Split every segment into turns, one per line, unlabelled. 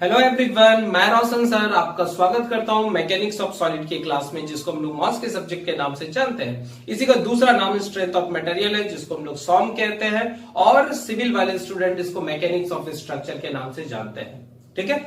Hello everyone, मैं रोशन sir आपका स्वागत करता हूं मैकेनिक्स ऑफ सॉलिड के क्लास में, जिसको हम लोग मॉस के सब्जेक्ट के नाम से जानते हैं। इसी का दूसरा नाम स्ट्रेंथ ऑफ मटेरियल है, जिसको हम लोग सॉम कहते हैं, और सिविल वाले स्टूडेंट इसको मैकेनिक्स ऑफ स्ट्रक्चर के नाम से जानते हैं। ठीक है,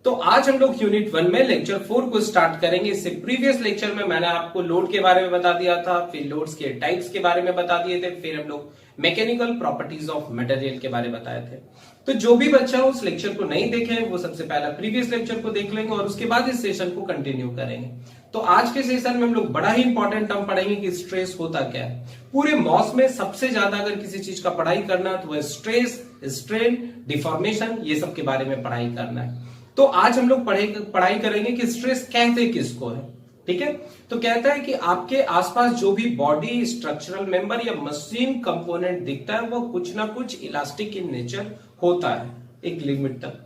तो आज हम लोग यूनिट 1 में लेक्चर 4 को स्टार्ट करेंगे। इससे प्रीवियस लेक्चर में मैंने आपको लोड के बारे में बता दिया था, फिर लोड्स के टाइप्स के बारे में बता दिए थे, फिर हम लोग मैकेनिकल प्रॉपर्टीज ऑफ मटेरियल के बारे में बताए थे। तो जो भी बच्चा उस लेक्चर को नहीं देखे वो सबसे पहला प्रीवियस लेक्चर को देख लेंगे और उसके बाद इस सेशन को कंटिन्यू करेंगे। तो आज के सेशन में हम लोग बड़ा ही इंपॉर्टेंट टर्म पढ़ेंगे कि स्ट्रेस होता क्या है। पूरे मॉस में सबसे ज्यादा अगर किसी चीज का पढ़ाई करना है तो वह स्ट्रेस, स्ट्रेन, डिफॉर्मेशन, ये सब के बारे में पढ़ाई करना है। तो आज हम लोग पढ़ाई करेंगे कि स्ट्रेस कहते किसको है। ठीक है, तो कहता है कि आपके आसपास जो भी बॉडी, स्ट्रक्चरल मेंबर या मशीन कंपोनेंट दिखता है वो कुछ ना कुछ इलास्टिक इन नेचर होता है एक लिमिट तक।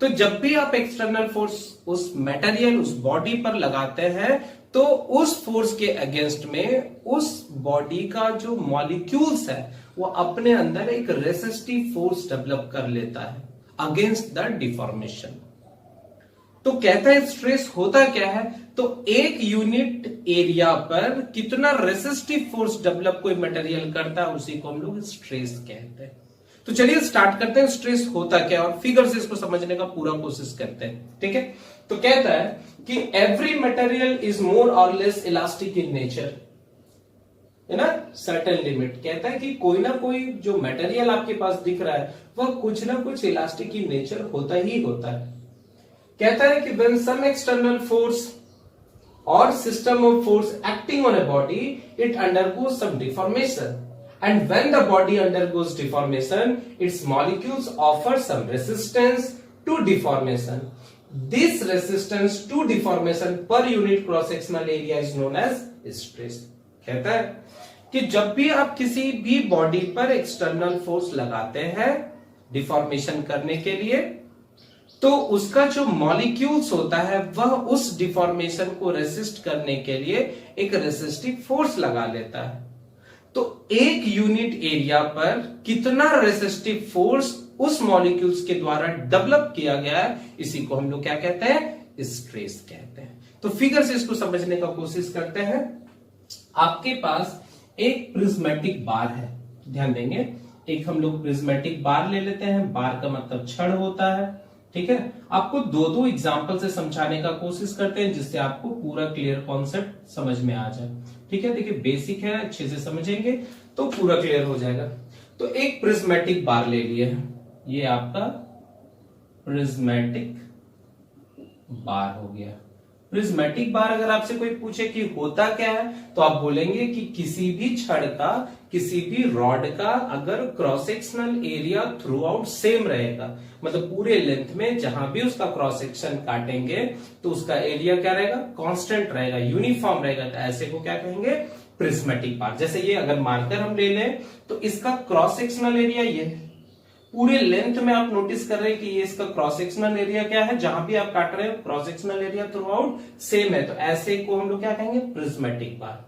तो जब भी आप एक्सटर्नल फोर्स उस मटेरियल, उस बॉडी पर लगाते हैं तो उस फोर्स के अगेंस्ट में उस बॉडी का जो मॉलिक्यूल्स है वो अपने अंदर एक रेसिस्टिव फोर्स डेवलप कर लेता है अगेंस्ट द डिफॉर्मेशन। तो कहता है स्ट्रेस होता क्या है, तो एक यूनिट एरिया पर कितना रेसिस्टिव फोर्स डेवलप कोई मटेरियल करता है उसी को हम लोग स्ट्रेस कहते हैं। तो चलिए स्टार्ट करते हैं स्ट्रेस होता क्या और फिगर से इसको समझने का पूरा कोशिश करते हैं। ठीक है, तो कहता है कि एवरी मटेरियल इज मोर और लेस इलास्टिक इन नेचर, है ना, सर्टेन लिमिट। कहता है कि कोई ना कोई जो मटेरियल आपके पास दिख रहा है वह कुछ ना कुछ इलास्टिक इन नेचर होता ही होता है। कहता है कि when some external force or system of force acting on a body, it undergoes some deformation, and when the body undergoes deformation, its molecules offer some resistance to deformation. This resistance to deformation per unit cross sectional area is known as stress. कहता है कि जब भी आप किसी भी body पर external force लगाते हैं डिफॉर्मेशन करने के लिए, तो उसका जो मॉलिक्यूल्स होता है वह उस डिफॉर्मेशन को रेसिस्ट करने के लिए एक रेसिस्टिव फोर्स लगा लेता है। तो एक यूनिट एरिया पर कितना रेसिस्टिव फोर्स उस मॉलिक्यूल्स के द्वारा डेवलप किया गया है, इसी को हम लोग क्या कहते हैं, स्ट्रेस कहते हैं। तो फिगर से इसको समझने का कोशिश करते हैं। आपके पास एक प्रिज्मेटिक बार है, ध्यान देंगे, एक हम लोग प्रिज्मेटिक बार ले लेते हैं। बार का मतलब छड़ होता है। ठीक है, आपको दो एग्जांपल से समझाने का कोशिश करते हैं जिससे आपको पूरा क्लियर कॉन्सेप्ट समझ में आ जाए। ठीक है, देखिए बेसिक है, अच्छे से समझेंगे तो पूरा क्लियर हो जाएगा। तो एक प्रिज्मेटिक बार ले लिए, ये आपका प्रिज्मेटिक बार हो गया। प्रिज्मेटिक बार अगर आपसे कोई पूछे कि होता क्या है तो आप बोलेंगे कि किसी भी छड़ का, किसी भी रॉड का अगर cross sectional area through out same रहेगा, मतलब पूरे लेंथ में जहां भी उसका क्रॉस सेक्शन काटेंगे तो उसका एरिया क्या रहेगा, कांस्टेंट रहेगा, यूनिफॉर्म रहेगा, तो ऐसे को क्या कहेंगे, प्रिज्मेटिक बार। जैसे ये अगर मार्कर हम ले लें तो इसका क्रॉस सेक्शनल एरिया ये है, पूरे लेंथ में आप नोटिस कर रहे हैं कि ये इसका क्रॉस सेक्शनल एरिया क्या है, जहां भी आप काट रहे हैं cross sectional area through out same है, तो ऐसे को हम लोग क्या कहेंगे, प्रिज्मेटिक बार।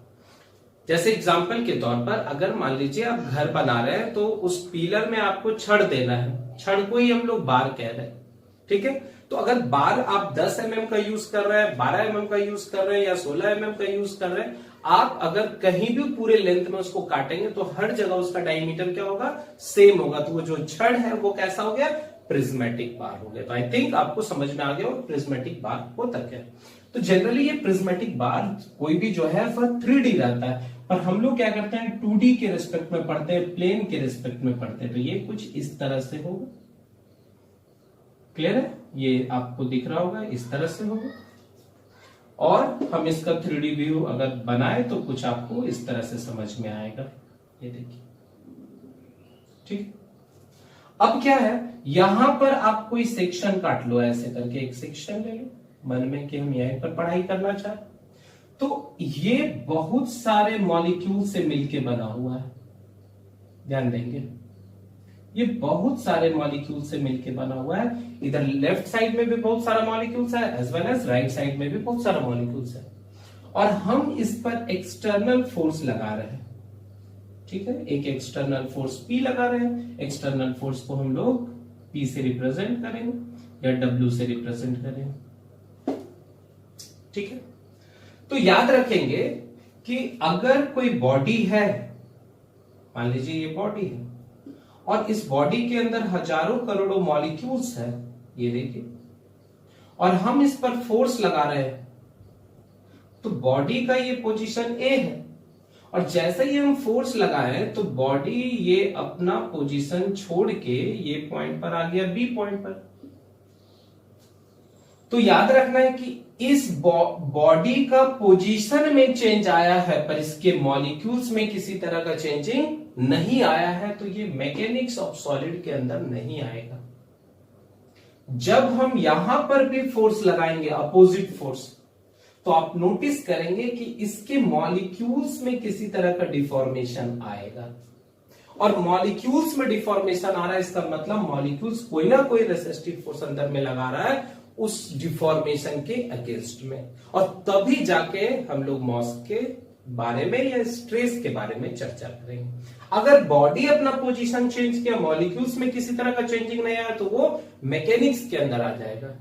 जैसे एग्जांपल के तौर पर अगर मान लीजिए आप घर बना रहे हैं तो उस पिलर में आपको छड़ देना है, छड़ को ही हम लोग बार कह रहे हैं। ठीक है, तो अगर बार आप 10 mm का यूज कर रहे हैं, 12 mm का यूज कर रहे हैं या 16 mm का यूज कर रहे हैं, आप अगर कहीं भी पूरे लेंथ में उसको काटेंगे तो हर जगह उसका डायमीटर क्या होगा, सेम होगा। तो वो जो छड़ है वो कैसा हो गया, प्रिज्मेटिक बार हो गया। तो आई थिंक आपको समझ में आ गया और प्रिज्मेटिक बार होता क्या है। तो जनरली ये प्रिज्मेटिक बार कोई भी जो है वह 3D रहता है, पर हम लोग क्या करते हैं 2D के रिस्पेक्ट में पढ़ते हैं, प्लेन के रिस्पेक्ट में पढ़ते हैं। तो ये कुछ इस तरह से होगा, क्लियर है, ये आपको दिख रहा होगा, इस तरह से होगा। और हम इसका 3D व्यू अगर बनाए तो कुछ आपको इस तरह से समझ में आएगा, ये देखिए। ठीक, अब क्या है, यहां पर आप कोई सेक्शन काट लो, ऐसे करके एक सेक्शन ले लो, मन में कि हम यहीं पर पढ़ाई करना चाहते, तो ये बहुत सारे मॉलिक्यूल से मिलके बना हुआ है, ध्यान देंगे, ये बहुत सारे मॉलिक्यूल से मिलके बना हुआ है। इधर लेफ्ट साइड में भी बहुत सारा मॉलिक्यूल्स है, as well as right side में भी बहुत सारा मॉलिक्यूल्स है, और हम इस पर एक्सटर्नल फोर्स लगा रहे हैं। ठीक है, एक एक्सटर्नल फोर्स P लगा रहे हैं, एक्सटर्नल फोर्स को हम लोग P से रिप्रेजेंट करेंगे। या W से रिप्रेजेंट करें। ठीक है, तो याद रखेंगे कि अगर कोई बॉडी है, मान लीजिए ये बॉडी है और इस बॉडी के अंदर हजारों करोड़ों मॉलिक्यूल्स है, ये देखिए, और हम इस पर फोर्स लगा रहे हैं, तो बॉडी का ये पोजीशन ए है, और जैसे ही हम फोर्स लगाए तो बॉडी ये अपना पोजीशन छोड़ के ये पॉइंट पर आ गया बी पॉइंट पर। तो याद रखना है कि इस बॉडी का पोजीशन में चेंज आया है पर इसके मॉलिक्यूल्स में किसी तरह का चेंजिंग नहीं आया है, तो ये मैकेनिक्स ऑफ सॉलिड के अंदर नहीं आएगा। जब हम यहां पर भी फोर्स लगाएंगे, अपोजिट फोर्स, तो आप नोटिस करेंगे कि इसके मॉलिक्यूल्स में किसी तरह का डिफॉर्मेशन आएगा, और मॉलिक्यूल्स में डिफॉर्मेशन आ रहा है, इसका मतलब मॉलिक्यूल्स कोई ना कोई रेसिस्टिव फोर्स अंदर में लगा रहा है उस डिफॉर्मेशन के अगेंस्ट में, और तभी जाके हम लोग मॉस के बारे में या स्ट्रेस के बारे में चर्चा करेंगे। अगर बॉडी अपना पोजीशन चेंज किया, मॉलिक्यूल्स में किसी तरह का चेंजिंग नहीं आया, तो वो मैकेनिक्स के अंदर आ जाएगा।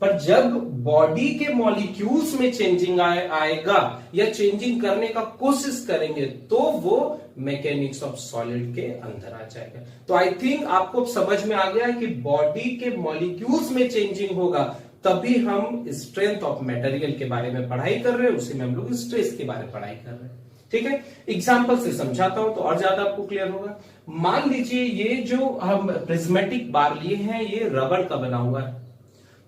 पर जब बॉडी के मॉलिक्यूल्स में चेंजिंग आएगा या चेंजिंग करने का कोशिश करेंगे, तो वो मैकेनिक्स ऑफ सॉलिड के अंदर आ जाएगा। तो आई थिंक आपको समझ में आ गया कि बॉडी के मॉलिक्यूल्स में चेंजिंग होगा तभी हम स्ट्रेंथ ऑफ मटेरियल के बारे में पढ़ाई कर रहे हैं, उसी में हम लोग स्ट्रेस के बारे में पढ़ाई कर रहे हैं। ठीक है, एग्जाम्पल से समझाता हूं तो और ज्यादा आपको क्लियर होगा। मान लीजिए ये जो हम प्रिज्मेटिक बार लिए हैं, ये रबड़ का बना हुआ है,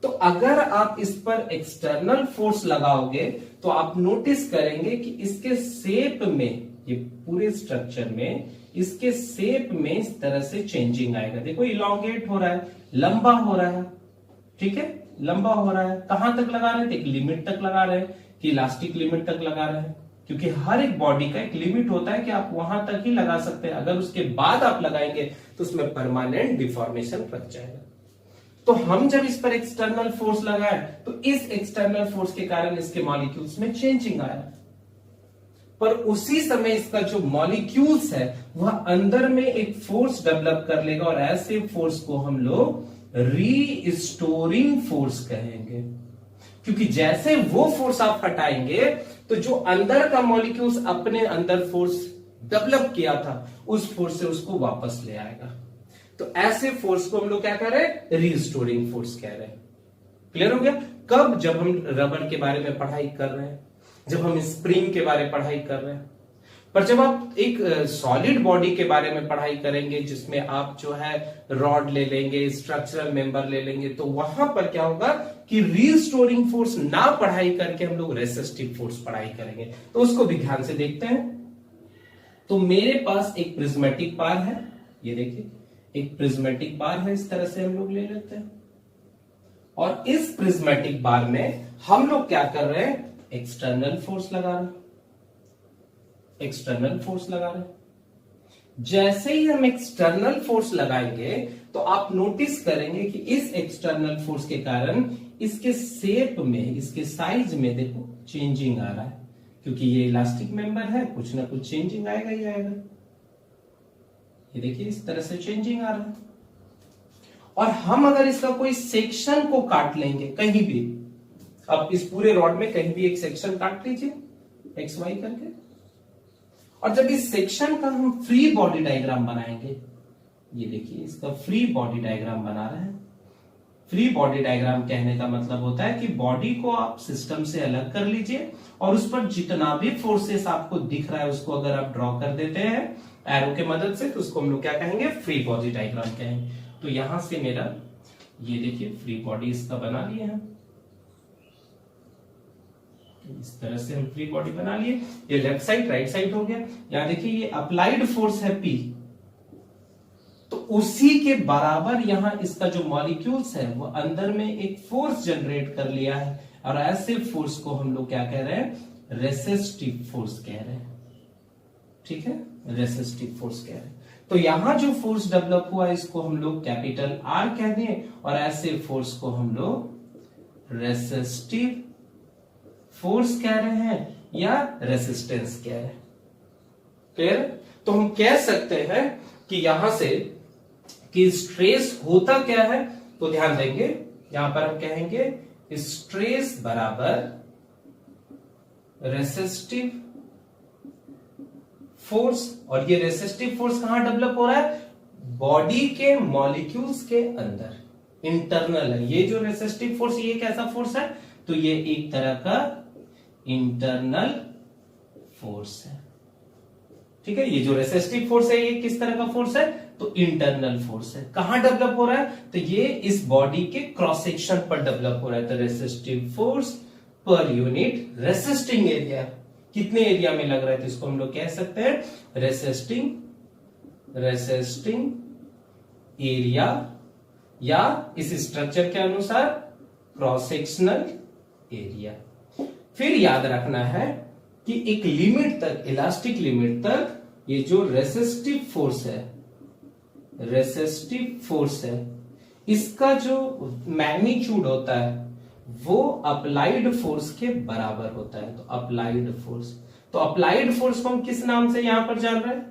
तो अगर आप इस पर एक्सटर्नल फोर्स लगाओगे तो आप नोटिस करेंगे कि इसके शेप में, ये पूरे स्ट्रक्चर में इसके शेप में इस तरह से चेंजिंग आएगा। देखो इलॉन्गेट हो रहा है, लंबा हो रहा है। ठीक है, लंबा हो रहा है। कहां तक लगा रहे हैं? एक लिमिट तक लगा रहे हैं कि इलास्टिक लिमिट तक लगा रहे हैं, क्योंकि हर एक बॉडी का एक लिमिट होता है कि आप वहां तक ही लगा सकते हैं। अगर उसके बाद आप लगाएंगे तो उसमें परमानेंट डिफॉर्मेशन लग जाएगा। तो हम जब इस पर एक्सटर्नल फोर्स लगाए तो इस एक्सटर्नल फोर्स के कारण इसके मॉलिक्यूल्स में चेंजिंग आया, पर उसी समय इसका जो मॉलिक्यूल्स है वह अंदर में एक फोर्स डेवलप कर लेगा, और ऐसे फोर्स को हम लोग रीस्टोरिंग फोर्स कहेंगे। क्योंकि जैसे वो फोर्स आप हटाएंगे तो जो अंदर का मॉलिक्यूल्स अपने अंदर फोर्स डेवलप किया था उस फोर्स से उसको वापस ले आएगा। तो ऐसे फोर्स को हम लोग क्या कह रहे हैं? रीस्टोरिंग फोर्स कह रहे हैं। क्लियर हो गया? कब? जब हम रबड़ के बारे में पढ़ाई कर रहे हैं, जब हम स्प्रिंग के बारे में पढ़ाई कर रहे हैं। पर जब आप एक सॉलिड बॉडी के बारे में पढ़ाई करेंगे जिसमें आप जो है रॉड ले लेंगे, स्ट्रक्चरल मेंबर ले लेंगे, तो वहां पर क्या होगा कि रीस्टोरिंग फोर्स ना पढ़ाई करके हम लोग रेसिस्टिव फोर्स पढ़ाई करेंगे। तो उसको भी ध्यान से देखते हैं। तो मेरे पास एक प्रिज्मेटिक बार है, ये देखिए एक प्रिज्मेटिक बार है, इस तरह से हम लोग ले लेते हैं, और इस प्रिज्मेटिक बार में हम लोग क्या कर रहे हैं? एक्सटर्नल फोर्स लगा रहे हैं, एक्सटर्नल फोर्स लगा रहे हैं। जैसे ही हम एक्सटर्नल फोर्स लगाएंगे तो आप नोटिस करेंगे कि इस एक्सटर्नल फोर्स के कारण इसके शेप में, इसके साइज में देखो चेंजिंग आ रहा है, क्योंकि ये इलास्टिक मेंबर है, कुछ ना कुछ चेंजिंग आएगा ही आएगा। ये देखिए इस तरह से चेंजिंग आ रहा है। और हम अगर इसका कोई सेक्शन को काट लेंगे कहीं भी, अब इस पूरे रॉड में कहीं भी एक सेक्शन काट लीजिए एक्स वाई करके, और जब इस सेक्शन का हम फ्री बॉडी डायग्राम बनाएंगे, ये देखिए इसका फ्री बॉडी डायग्राम बना रहे हैं। फ्री बॉडी डायग्राम कहने का मतलब होता है कि बॉडी को आप सिस्टम से अलग कर लीजिए और उस पर जितना भी फोर्सेस आपको दिख रहा है उसको अगर आप ड्रॉ कर देते हैं एरो के मदद से, तो उसको हम लोग क्या कहेंगे? फ्री बॉडी डायग्राम कहेंगे। तो यहां से मेरा ये देखिए फ्री बॉडी इसका बना लिए हैं, इस तरह से हम फ्री बॉडी बना लिए। ये लेफ्ट साइड राइट साइड हो गया। यहां देखिए ये अप्लाइड फोर्स है P, तो उसी के बराबर यहां इसका जो मॉलिक्यूल्स है वो अंदर में एक फोर्स जनरेट कर लिया है, और ऐसे फोर्स को हम लोग क्या कह रहे हैं? रेसिस्टिव फोर्स कह रहे हैं। ठीक है, रेसिस्टिव फोर्स कह रहे हैं। तो यहां जो फोर्स डेवलप हुआ इसको हम लोग कैपिटल R कह दें, और ऐसे फोर्स को हम लोग रेसिस्टिव फोर्स कह रहे हैं या रेसिस्टेंस कह रहे हैं। क्लियर? तो हम कह सकते हैं कि यहां से कि स्ट्रेस होता क्या है, तो ध्यान देंगे यहां पर हम कहेंगे स्ट्रेस बराबर रेसिस्टिव फोर्स। और ये रेसिस्टिव फोर्स कहां डेवलप हो रहा है? बॉडी के मॉलिक्यूल्स के अंदर, इंटरनल है। ये जो रेसिस्टिव फोर्स, ये कैसा फोर्स है? तो ये एक तरह का इंटरनल फोर्स है। ठीक है, ये जो रेसिस्टिव फोर्स है ये किस तरह का फोर्स है? तो इंटरनल फोर्स है। कहां डेवलप हो रहा है? तो ये इस बॉडी के क्रॉस सेक्शन पर डेवलप हो रहा है। तो resistive force per unit resisting area, कितने एरिया में लग रहा है? तो इसको हम लोग कह सकते हैं रेसिस्टिंग एरिया, या इस स्ट्रक्चर के अनुसार क्रॉस सेक्शनल एरिया। फिर याद रखना है कि एक लिमिट तक, इलास्टिक लिमिट तक, ये जो रेसिस्टिव फोर्स है, इसका जो मैग्नीट्यूड होता है वो अप्लाइड फोर्स के बराबर होता है। तो अप्लाइड फोर्स को हम किस नाम से यहां पर जान रहे हैं?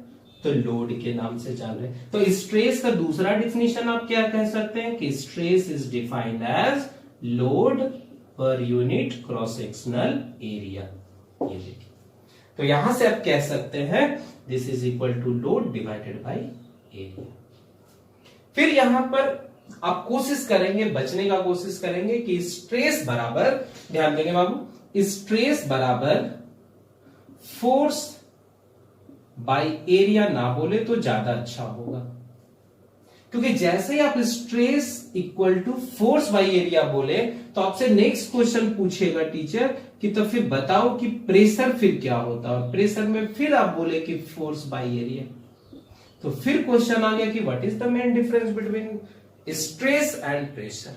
तो लोड के नाम से जान रहे हैं। तो स्ट्रेस का दूसरा डिफिनेशन आप क्या कह सकते हैं? कि stress is defined as load per unit cross sectional area. ये देखिए, तो यहां से आप कह सकते हैं this is equal to load divided by area. फिर यहां पर आप कोशिश करेंगे, बचने का कोशिश करेंगे कि स्ट्रेस बराबर, ध्यान देंगे बाबू, स्ट्रेस बराबर फोर्स बाय एरिया ना बोले तो ज्यादा अच्छा होगा। क्योंकि जैसे ही आप stress equal to force by area बोले तो आपसे नेक्स्ट क्वेश्चन पूछेगा टीचर कि तो फिर बताओ कि प्रेशर फिर क्या होता है? प्रेशर में फिर आप बोले कि फोर्स बाय एरिया। तो फिर क्वेश्चन आ गया कि what is the main difference between stress and pressure.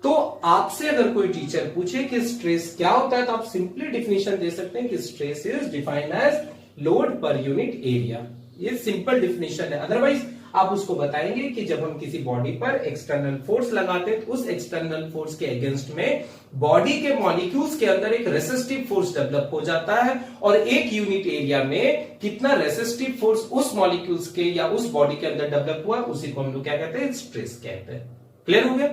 तो आपसे अगर कोई टीचर पूछे कि स्ट्रेस क्या होता है तो आप सिंपली डिफिनेशन दे सकते हैं कि stress is defined as load per unit area. ये सिंपल डिफिनेशन है। अदरवाइज आप उसको बताएंगे कि जब हम किसी बॉडी पर एक्सटर्नल फोर्स लगाते हैं तो उस एक्सटर्नल फोर्स के अगेंस्ट में बॉडी के मॉलिक्यूल्स के अंदर एक रेसिस्टिव फोर्स डेवलप हो जाता है, और एक यूनिट एरिया में कितना रेसिस्टिव फोर्स उस मॉलिक्यूल्स के या उस बॉडी के अंदर डेवलप हुआ, उसी को हम लोग क्या कहते हैं? स्ट्रेस कहते हैं। क्लियर हो गया?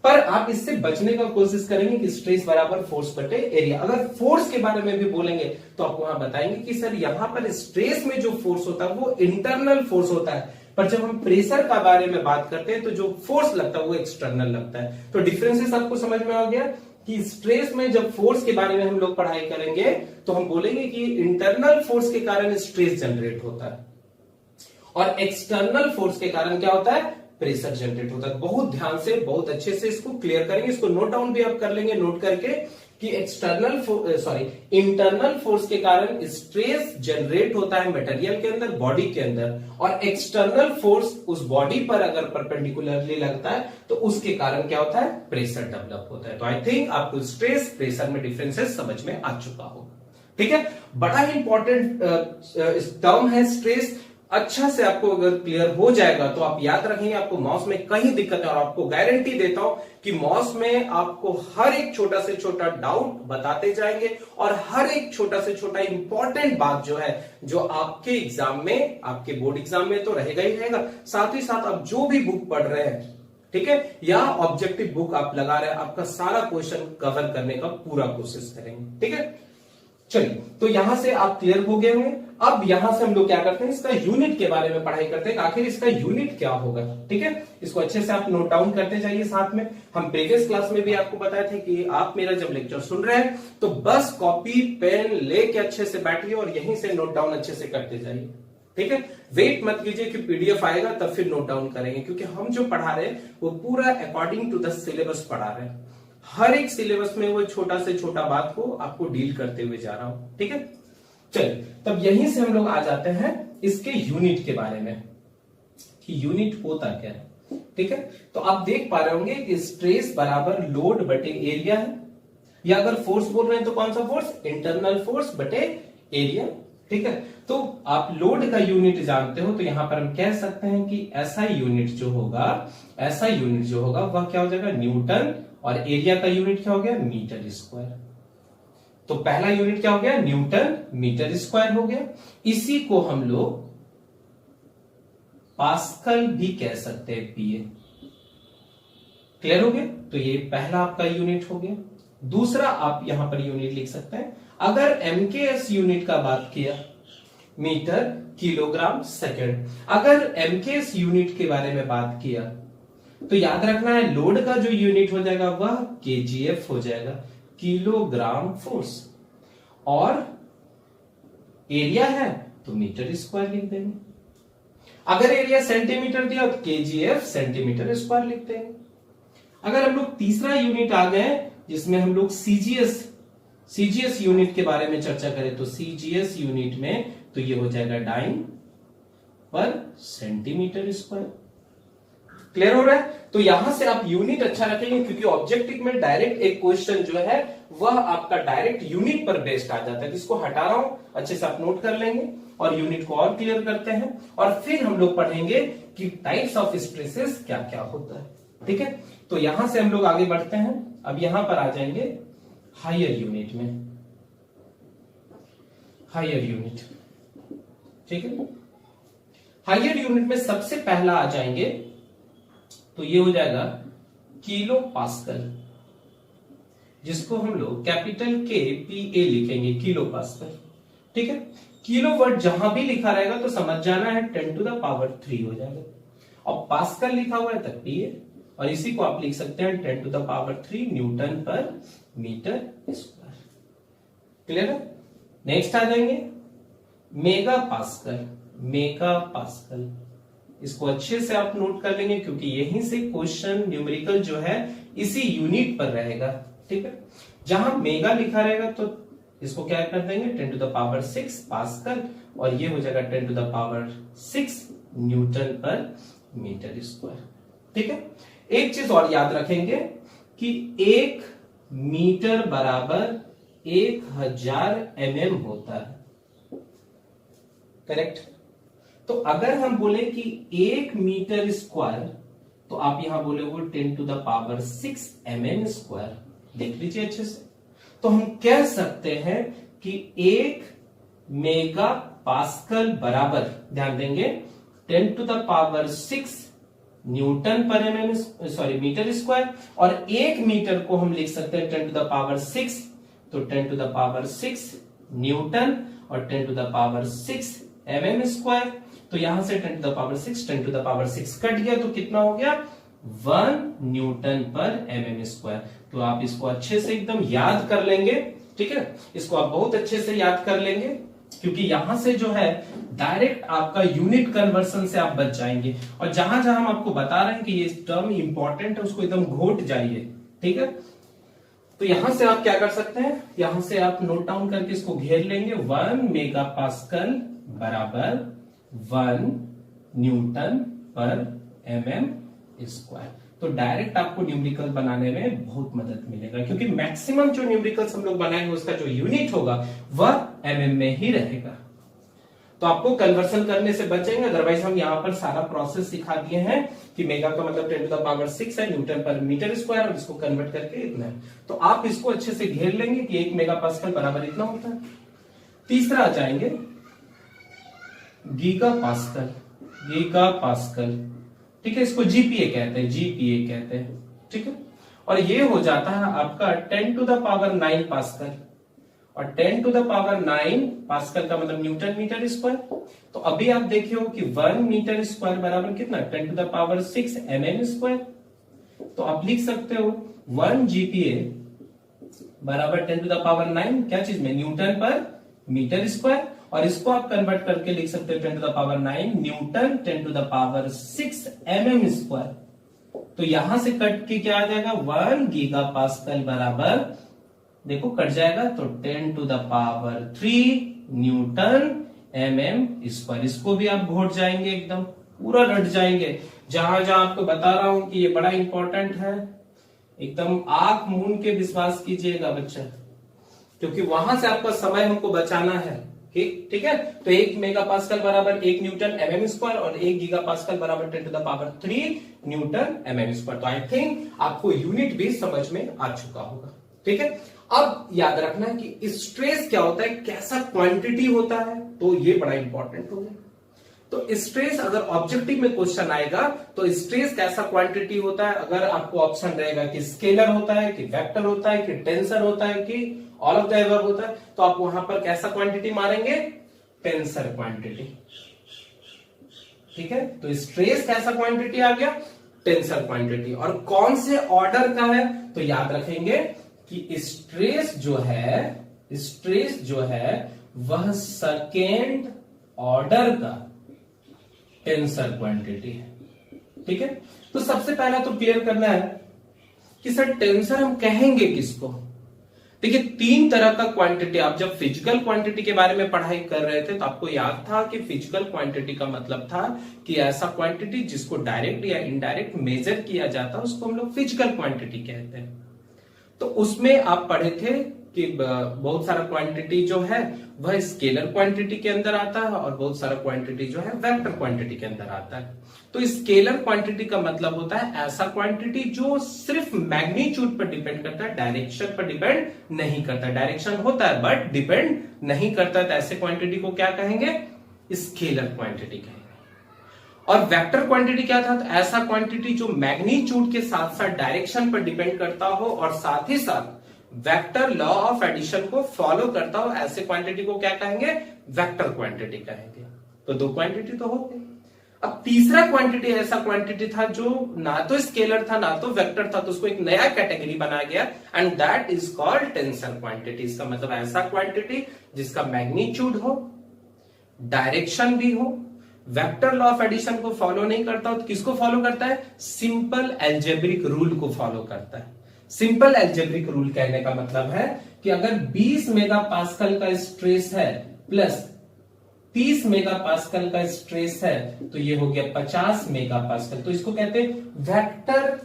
पर आप इससे बचने का कोशिश करेंगे कि स्ट्रेस बराबर फोर्स बटे एरिया। अगर फोर्स के बारे में भी बोलेंगे तो आप वहां बताएंगे कि सर यहां पर स्ट्रेस में जो फोर्स होता है वो इंटरनल फोर्स होता है, पर जब हम प्रेशर का बारे में बात करते हैं तो जो फोर्स लगता है वो एक्सटर्नल लगता है। तो डिफरेंसेस आपको समझ में आ गया कि स्ट्रेस में जब फोर्स के बारे में हम लोग पढ़ाई करेंगे तो हम बोलेंगे कि इंटरनल फोर्स के कारण स्ट्रेस जनरेट होता है, और एक्सटर्नल फोर्स के कारण क्या होता है? प्रेशर जनरेट होता है। बहुत ध्यान से, बहुत अच्छे से इसको क्लियर करेंगे। इसको नोट डाउन भी आप कर लेंगे, नोट करके, कि इंटरनल फोर्स के कारण स्ट्रेस जनरेट होता है मटेरियल के अंदर, बॉडी के अंदर, और एक्सटर्नल फोर्स उस बॉडी पर अगर परपेंडिकुलरली लगता है तो उसके कारण क्या होता है? प्रेशर डेवलप होता है। तो आई थिंक आपको स्ट्रेस प्रेशर में डिफरेंसेस समझ में आ चुका होगा। ठीक है, बड़ा ही इंपॉर्टेंट टर्म है स्ट्रेस। अच्छा से आपको अगर क्लियर हो जाएगा तो आप याद रखेंगे, आपको मॉस में कहीं दिक्कत है, और आपको गारंटी देता हूं कि मॉस में आपको हर एक छोटा से छोटा डाउट बताते जाएंगे, और हर एक छोटा से छोटा इंपॉर्टेंट बात जो है, जो आपके एग्जाम में, आपके बोर्ड एग्जाम में तो रहेगा ही रहेगा, साथ ही साथ आप जो भी बुक पढ़ रहे हैं, ठीक है, या ऑब्जेक्टिव बुक आप लगा रहे हैं, आपका सारा क्वेश्चन कवर करने का पूरा कोशिश करेंगे। ठीक है, चलिए, तो यहां से आप क्लियर हो गए होंगे। अब यहां से हम लोग क्या करते हैं? इसका यूनिट के बारे में पढ़ाई करते हैं, आखिर इसका यूनिट क्या होगा। ठीक है, इसको अच्छे से आप नोट डाउन करते जाइए। साथ में हम प्रीवियस क्लास में भी आपको बताए थे कि आप मेरा जब लेक्चर सुन रहे हैं तो बस कॉपी पेन लेके अच्छे से बैठिए और यहीं से नोट डाउन अच्छे से करते जाइए। ठीक है, वेट मत कीजिए कि पीडीएफ आएगा तब फिर नोट डाउन करेंगे, क्योंकि हम जो पढ़ा रहे हैं वो पूरा अकॉर्डिंग टू द सिलेबस पढ़ा रहे हैं। हर एक सिलेबस में वो छोटा से छोटा बात को आपको डील करते हुए जा रहा हूं। ठीक है, चलिए, तब यहीं से हम लोग आ जाते हैं इसके यूनिट के बारे में कि यूनिट होता क्या है। ठीक है, तो आप देख पा रहे होंगे कि स्ट्रेस बराबर लोड बटे एरिया है, या अगर फोर्स बोल रहे हैं तो कौन सा फोर्स? इंटरनल फोर्स बटे एरिया। ठीक है, तो आप लोड का यूनिट जानते हो, तो यहां पर हम कह सकते हैं कि ऐसा यूनिट जो होगा वह क्या हो जाएगा? न्यूटन, और एरिया का यूनिट क्या हो गया? Meter square. तो पहला यूनिट क्या हो गया? न्यूटन मीटर स्क्वायर हो गया। इसी को हम लोग पास्कल भी कह सकते हैं, पीए। क्लियर हो गया? तो ये पहला आपका यूनिट हो गया। दूसरा आप यहां पर यूनिट लिख सकते हैं, अगर एमकेएस यूनिट का बात किया, मीटर किलोग्राम सेकंड, अगर एमकेएस यूनिट के बारे में बात किया तो याद रखना है लोड का जो यूनिट हो जाएगा वह केजीएफ हो जाएगा, किलोग्राम फोर्स, और एरिया है तो मीटर स्क्वायर लिख देंगे। अगर एरिया सेंटीमीटर दिया तो केजीएफ सेंटीमीटर स्क्वायर लिख देंगे। अगर हम लोग तीसरा यूनिट आ गए जिसमें हम लोग सीजीएस यूनिट के बारे में चर्चा करें, तो सीजीएस यूनिट में तो ये हो जाएगा डाइन पर सेंटीमीटर स्क्वायर। क्लियर हो रहा है? तो यहां से आप यूनिट अच्छा रखेंगे क्योंकि ऑब्जेक्टिव में डायरेक्ट एक क्वेश्चन जो है वह आपका डायरेक्ट यूनिट पर बेस्ड आ जाता है। इसको हटा रहा हूं, अच्छे से आप नोट कर लेंगे और यूनिट को और क्लियर करते हैं, और फिर हम लोग पढ़ेंगे कि टाइप्स ऑफ स्ट्रेसेस क्या क्या होता है। ठीक है, तो यहां से हम लोग आगे बढ़ते हैं। अब यहां पर आ जाएंगे हायर यूनिट में, हायर यूनिट। ठीक है, हायर यूनिट में सबसे पहला आ जाएंगे तो ये हो जाएगा किलो पास्कल, जिसको हम लोग कैपिटल के पी ए लिखेंगे, किलो पास्कल। ठीक है, किलो वर्ड जहां भी लिखा रहेगा तो समझ जाना है 10 टू द पावर 3 हो जाएगा, और पास्कल लिखा हुआ है तब पी ए, और इसी को आप लिख सकते हैं 10 टू द पावर 3 न्यूटन पर मीटर स्क्वायर। क्लियर है? नेक्स्ट आ जाएंगे मेगा पास्कल, मेगा पास्कल। इसको अच्छे से आप नोट कर लेंगे क्योंकि यहीं से क्वेश्चन न्यूमेरिकल जो है इसी यूनिट पर रहेगा। ठीक है, जहां मेगा लिखा रहेगा तो इसको क्या कर देंगे 10 टू द पावर 6 पास्कल, और ये हो जाएगा 10 टू द पावर 6 न्यूटन पर मीटर स्क्वायर। ठीक है, एक चीज और याद रखेंगे कि 1 मीटर बराबर 1000 mm होता है। करेक्ट? तो अगर हम बोले कि 1 मीटर स्क्वायर तो आप यहां बोले वो 10 to the power 6 mm square. देख लीजिए अच्छे से, तो हम कह सकते हैं कि 1 मेगा पास्कल बराबर, ध्यान देंगे, 10 टू द पावर 6 न्यूटन पर मीटर स्क्वायर, और 1 मीटर को हम लिख सकते हैं 10 टू द पावर 6, तो 10 टू द पावर 6 न्यूटन और 10 to the power 6 mm square. तो यहां से 10 to the power 6 10 to the power 6 cut गया तो कितना हो गया 1 न्यूटन पर mm स्क्वायर। तो आप इसको अच्छे से एकदम याद कर लेंगे। ठीक है, इसको आप बहुत अच्छे से याद कर लेंगे क्योंकि यहां से जो है डायरेक्ट आपका यूनिट कन्वर्सन से आप बच जाएंगे, और जहां जहां हम आपको बता रहे हैं कि ये टर्म इंपॉर्टेंट है उसको एकदम घोट जाइए। ठीक है, तो यहां से आप क्या कर सकते हैं, यहां से आप नोट डाउन करके इसको घेर लेंगे, 1 मेगा पास्कल बराबर 1 न्यूटन पर mm स्क्वायर। तो डायरेक्ट आपको न्यूमेरिकल बनाने में बहुत मदद मिलेगा क्योंकि मैक्सिमम जो न्यूमेरिकल्स हम लोग बनाएंगे उसका जो यूनिट होगा वह mm में ही रहेगा। तो आपको कन्वर्सन करने से बचेंगे, अदरवाइज हम यहां पर सारा प्रोसेस सिखा दिए हैं कि मेगा का मतलब 10 टू द पावर 6 है, न्यूटन पर मीटर स्क्वायर, और इसको कन्वर्ट करके इतना है। तो आप इसको अच्छे से घेर लेंगे कि 1 मेगा पास्कल बराबर इतना होता है। तीसरा आ जाएंगे गीगा पास्कल, गीगा पास्कल। ठीक है, इसको जीपीए कहते हैं, जीपीए कहते हैं। ठीक है, और ये हो जाता है आपका 10 टू द पावर 9 पास्कल, और 10 टू द पावर 9 पास्कल का मतलब न्यूटन मीटर स्क्वायर। तो अभी आप देखे हो कि 1 मीटर स्क्वायर बराबर कितना 10 to the power 6 mm square. तो आप लिख सकते हो 1 जीपीए बराबर 10 टू द पावर 9 क्या चीज में, न्यूटन पर मीटर स्क्वायर, और इसको आप कन्वर्ट करके लिख सकते हो 10 to the power 9 newton 10 to the power 6 mm square. तो यहां से कट के क्या आ जाएगा 1 गीगा पास्कल बराबर, देखो कट जाएगा तो 10 to the power 3 newton mm square. इसको भी आप घोट जाएंगे, एकदम पूरा रट जाएंगे। जहां जहां आपको बता रहा हूं कि ये बड़ा इंपॉर्टेंट है, एकदम आंख मूंद के विश्वास कीजिएगा बच्चा, क्योंकि वहां से आपका समय हमको बचाना है। ठीक है, तो 1 मेगा पास्कल बराबर 1 न्यूटन mm स्क्वायर और 1 गीगा पास्कल बराबर 10 to the power 3 newton mm square. तो आई थिंक आपको यूनिट भी समझ में आ चुका होगा। ठीक है, अब याद रखना है कि स्ट्रेस क्या होता है, कैसा क्वांटिटी होता है, तो ये बड़ा इंपॉर्टेंट हो गया। तो स्ट्रेस अगर ऑब्जेक्टिव में क्वेश्चन आएगा तो स्ट्रेस कैसा क्वांटिटी होता है, अगर आपको ऑप्शन रहेगा कि स्केलर होता है कि वेक्टर होता है कि टेंसर होता है कि ऑल ऑफ द अबव होता है, तो आप वहां पर कैसा क्वांटिटी मारेंगे, टेंसर क्वांटिटी। ठीक है, तो स्ट्रेस कैसा क्वांटिटी आ गया, टेंसर क्वांटिटी। और कौन से ऑर्डर का है, तो याद रखेंगे कि स्ट्रेस जो है वह सेकेंड ऑर्डर का टेंसर क्वांटिटी है। ठीक है, तो सबसे पहला तो क्लियर करना है कि सर टेंसर हम कहेंगे किसको। देखिए, तीन तरह का क्वांटिटी, आप जब फिजिकल क्वांटिटी के बारे में पढ़ाई कर रहे थे तो आपको याद था कि फिजिकल क्वांटिटी का मतलब था कि ऐसा क्वांटिटी जिसको डायरेक्ट या इनडायरेक्ट मेजर किया जाता है उसको हम लोग फिजिकल क्वांटिटी कहते हैं। तो उसमें आप पढ़े थे कि बहुत सारा क्वांटिटी जो है वह स्केलर क्वांटिटी के अंदर आता है और बहुत सारा क्वांटिटी जो है वेक्टर क्वांटिटी के अंदर आता है। तो स्केलर क्वांटिटी का मतलब होता है ऐसा क्वांटिटी जो सिर्फ मैग्नीट्यूड पर डिपेंड करता है, डायरेक्शन पर डिपेंड नहीं करता। डायरेक्शन होता है बट डिपेंड नहीं करता, तो ऐसे क्वांटिटी को क्या कहेंगे, स्केलर क्वांटिटी कहेंगे। और वेक्टर क्वांटिटी क्या था, तो ऐसा क्वांटिटी जो मैग्नीट्यूड के साथ साथ डायरेक्शन पर डिपेंड करता हो और साथ ही साथ वेक्टर लॉ ऑफ एडिशन को फॉलो करता हो, ऐसे क्वांटिटी को क्या कहेंगे, वेक्टर क्वांटिटी कहेंगे। तो दो क्वांटिटी तो हो गई। अब तीसरा क्वांटिटी ऐसा क्वांटिटी था जो ना तो स्केलर था ना तो वेक्टर था, तो उसको एक नया कैटेगरी बनाया गया and that is called tensor quantity. इसका मतलब ऐसा क्वांटिटी जिसका मैग्नीट्यूड हो, डायरेक्शन भी हो, वेक्टर लॉ ऑफ एडिशन को फॉलो नहीं करता हो, तो किसको फॉलो करता है, सिंपल एल्जेब्रिक रूल को फॉलो करता है। सिंपल एल्जेब्रिक रूल कहने का मतलब है कि अगर 20 मेगापास्कल का स्ट्रेस है प्लस 30 मेगापास्कल का स्ट्रेस है तो ये हो गया 50 मेगापास्कल, तो इसको कहते हैं वेक्टर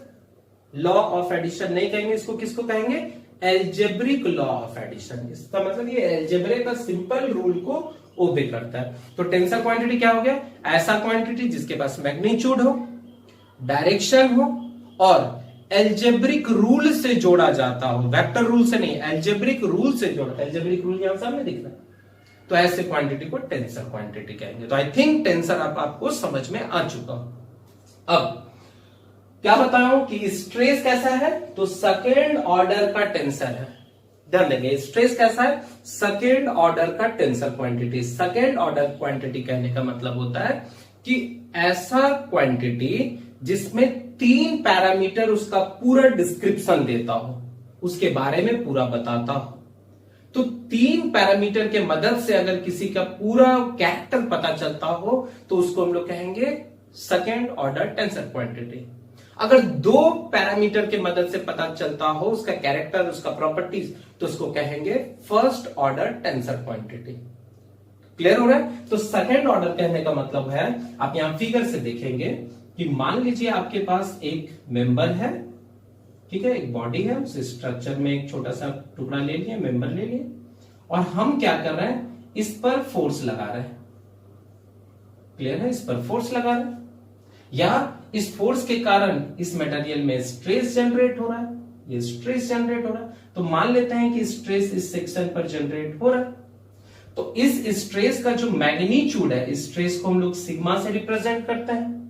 लॉ ऑफ एडिशन। नहीं कहेंगे इसको, किसको कहेंगे, एल्जेब्रिक लॉ ऑफ एडिशन। इसका मतलब ये एल्जेब्रे का सिंपल रूल को ओबे करता है। तो टेंसर क्वांटिटी क्या हो गया, ऐसा क्वांटिटी जिसके पास मैग्नीट्यूड हो, डायरेक्शन हो और एल्जेब्रिक रूल से जोड़ा जाता हो, वेक्टर रूल से नहीं, एल्जेब्रिक रूल से जोड़ा। एल्जेब्रिक रूल यहां सामने दिख रहा है, तो ऐसे क्वांटिटी को टेंसर क्वांटिटी कहेंगे। तो आई थिंक टेंसर आपको समझ में आ चुका। अब क्या बताऊं कि स्ट्रेस कैसा है, तो सेकेंड ऑर्डर का टेंसर है। ध्यान देंगे, स्ट्रेस कैसा है, सेकेंड ऑर्डर का tensor quantity. Second order quantity कहने का मतलब होता है कि ऐसा क्वांटिटी जिसमें 3 पैरामीटर उसका पूरा डिस्क्रिप्शन देता हो, उसके बारे में पूरा बताता हो। तो 3 पैरामीटर के मदद से अगर किसी का पूरा कैरेक्टर पता चलता हो तो उसको हम लोग कहेंगे सेकेंड ऑर्डर टेंसर क्वांटिटी। अगर 2 पैरामीटर के मदद से पता चलता हो उसका कैरेक्टर, उसका प्रॉपर्टीज, तो उसको कहेंगे first order tensor quantity. Clear हो रहा है। तो सेकेंड ऑर्डर कहने का मतलब है, आप यहां फिगर से देखेंगे कि मान लीजिए आपके पास एक मेंबर है, ठीक है, एक बॉडी है, उस स्ट्रक्चर में एक छोटा सा टुकड़ा ले लिए, मेंबर ले लिए, और हम क्या कर रहे हैं, इस पर फोर्स लगा रहे हैं। क्लियर है, इस पर फोर्स लगा रहे हैं, या इस फोर्स के कारण इस मटेरियल में स्ट्रेस जनरेट हो रहा है, ये स्ट्रेस जनरेट हो रहा है। तो मान लेते हैं कि स्ट्रेस इस सेक्शन पर जनरेट हो रहा है, तो इस स्ट्रेस का जो मैग्नीट्यूड है, इस स्ट्रेस को हम लोग सिग्मा से रिप्रेजेंट करते हैं,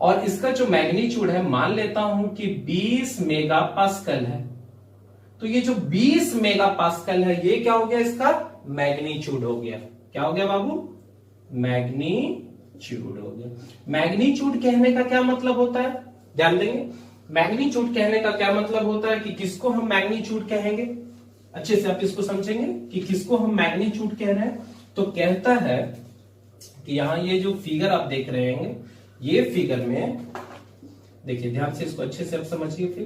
और इसका जो मैग्नीट्यूड है मान लेता हूं कि 20 मेगापास्कल है। तो ये जो 20 मेगापास्कल है ये क्या हो गया, इसका मैग्नीट्यूड हो गया। क्या हो गया बाबू, मैग्नीट्यूड हो गया। मैग्नीट्यूड कहने का क्या मतलब होता है, ध्यान देंगे, मैग्नीट्यूड कहने का क्या मतलब होता है कि किसको हम मैग्नीट्यूड कहेंगे। अच्छे से आप इसको समझेंगे कि किसको हम मैग्नीट्यूड कह रहे हैं। तो कहता है कि यहां ये जो फिगर आप देख रहे हैं, ये फिगर में देखिए, ध्यान से इसको अच्छे से आप समझिए फिर,